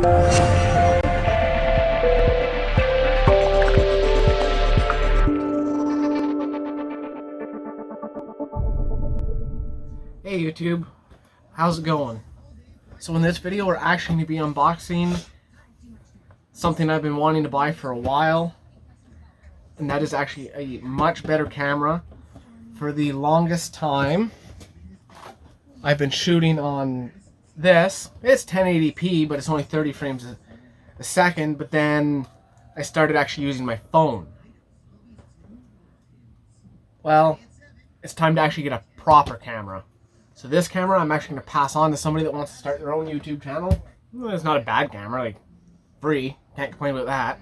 Hey YouTube, how's it going? So in this video we're actually going to be unboxing something I've been wanting to buy for a while, and that is actually a much better camera. For the longest time I've been shooting on this. It's 1080p, but it's only 30 frames a second, but then I started actually using my phone. Well, it's time to actually get a proper camera. So this camera I'm actually going to pass on to somebody that wants to start their own YouTube channel. Well, it's not a bad camera, like free, can't complain about that.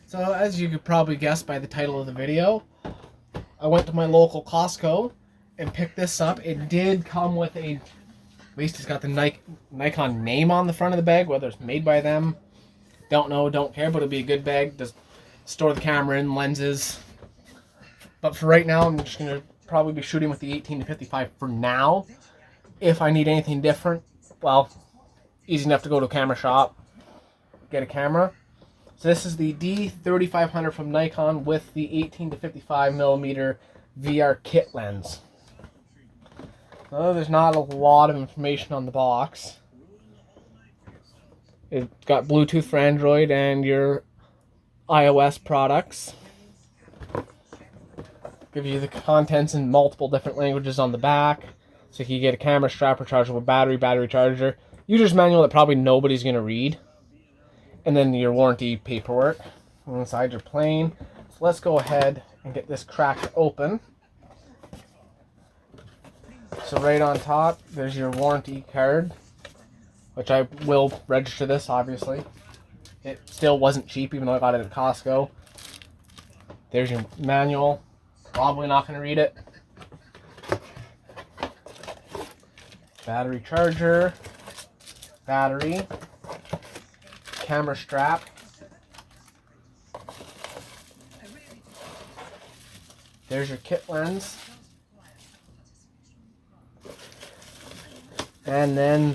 So as you could probably guess by the title of the video, I went to my local Costco and picked this up. It did come with at least it's got the Nikon name on the front of the bag, whether it's made by them, don't know, don't care, but it'll be a good bag to store the camera in, lenses. But for right now, I'm just going to probably be shooting with the 18-55 for now. If I need anything different, well, easy enough to go to a camera shop, get a camera. So this is the D3500 from Nikon with the 18-55mm VR kit lens. So there's not a lot of information on the box. It's got Bluetooth for Android and your iOS products. Give you the contents in multiple different languages on the back. So you can get a camera strap, rechargeable battery charger, user's manual that probably nobody's going to read. And then your warranty paperwork. Inside your plane. So let's go ahead and get this cracked open. So right on top, there's your warranty card, which I will register this, obviously. It still wasn't cheap, even though I got it at Costco. There's your manual. Probably not going to read it. Battery charger. Battery. Camera strap. There's your kit lens. And then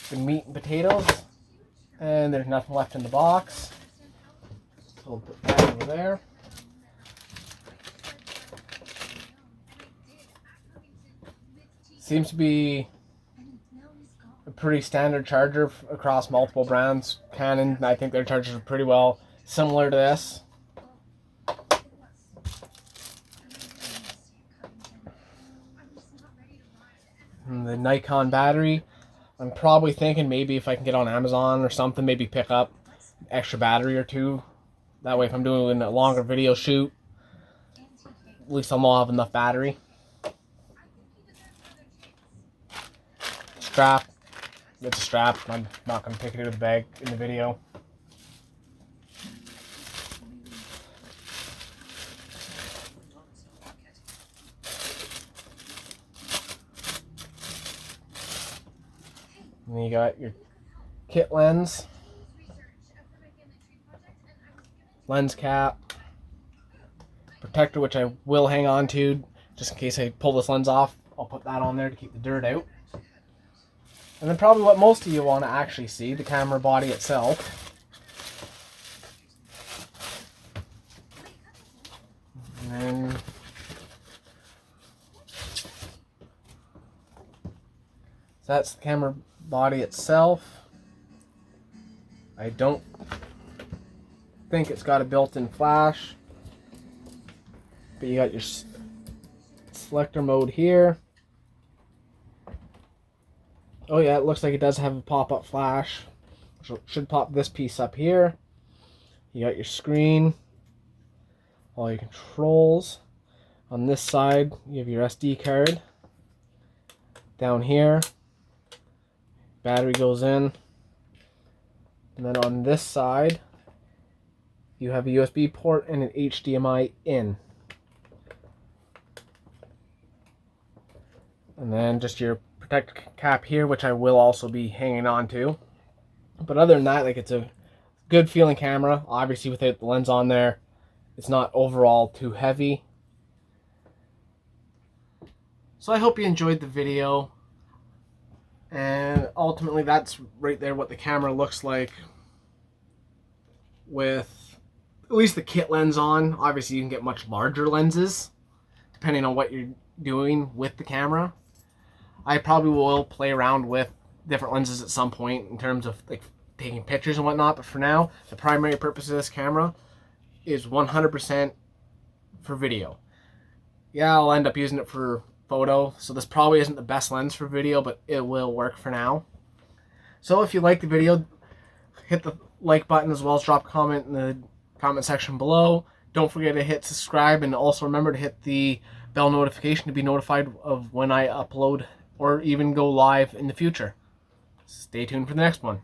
the meat and potatoes. And there's nothing left in the box. So we'll put that over there. Seems to be a pretty standard charger across multiple brands. Canon, I think their chargers are pretty well similar to this. And the Nikon battery, I'm probably thinking maybe if I can get on Amazon or something, maybe pick up an extra battery or two. That way if I'm doing a longer video shoot, at least I'll have enough battery. Strap. It's a strap. I'm not going to take it out of the bag in the video. And then you got your kit lens, lens cap, protector, which I will hang on to just in case I pull this lens off. I'll put that on there to keep the dirt out. And then probably what most of you want to actually see, the camera body itself. And then so that's the camera body itself. I don't think it's got a built-in flash, but you got your selector mode here. Oh yeah, it looks like it does have a pop-up flash, which should pop this piece up here. You got your screen, all your controls. On this side, you have your SD card. Down here, battery goes in. And then on this side, you have a USB port and an HDMI in. And then just your protect cap here, which I will also be hanging on to. But other than that, like, it's a good feeling camera. Obviously without the lens on there, it's not overall too heavy. So I hope you enjoyed the video. And ultimately that's right there what the camera looks like with at least the kit lens on. Obviously you can get much larger lenses depending on what you're doing with the camera. I probably will play around with different lenses at some point in terms of like taking pictures and whatnot, but for now the primary purpose of this camera is 100% for video. Yeah, I'll end up using it for photo, so this probably isn't the best lens for video, but it will work for now. So if you like the video, hit the like button as well as drop a comment in the comment section below. Don't forget to hit subscribe, and also remember to hit the bell notification to be notified of when I upload or even go live in the future. Stay tuned for the next one.